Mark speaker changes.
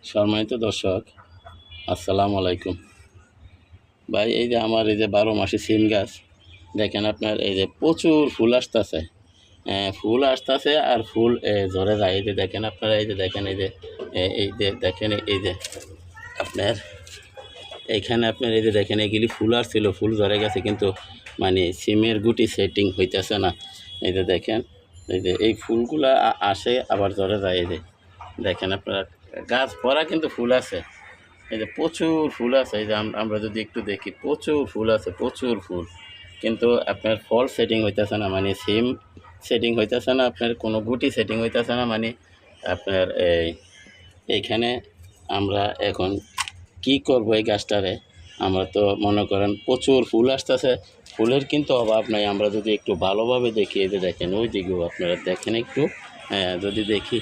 Speaker 1: সম্মানিত দর্শক, আসসালামু আলাইকুম। ভাই, এই যে আমার এই যে 12 মাসি সিম গাছ, দেখেন আপনার এই যে প্রচুর ফুল আসতেছে। আর ফুল ঝরে যায়। এই যে দেখেন আপনারা, এই যে দেখেন, এই যে দেখেন, এই যে আপনার এইখানে আপনার এই যে দেখেন, এগুলি ফুল আসছিল, ফুল ঝরে গেছে, কিন্তু মানে সিমের গুটি সেটিং হইতেছে না। এই যে দেখেন, এই যে এই ফুলগুলা আসে আবার ঝরে যায়। এই যে দেখেন আপনারা, গাছ ভরা কিন্তু ফুল আছে। এই যে প্রচুর ফুল আছে। এই যে আমরা যদি একটু দেখি, প্রচুর ফুল আছে, প্রচুর ফুল, কিন্তু আপনার ফল সেটিং হইতেছে না, মানে সিম সেটিং হইতেছে না, আপনার কোনো গুটি সেটিং হইতেছে না। মানে আপনার এইখানে আমরা এখন কি করব এই গাছটারে? আমরা তো মনে করেন প্রচুর ফুল আসতেছে, ফুলের কিন্তু অভাব নাই। আমরা যদি একটু ভালোভাবে দেখি, এই যে দেখেন, ওই দিকেও আপনারা দেখেন একটু, যদি দেখি,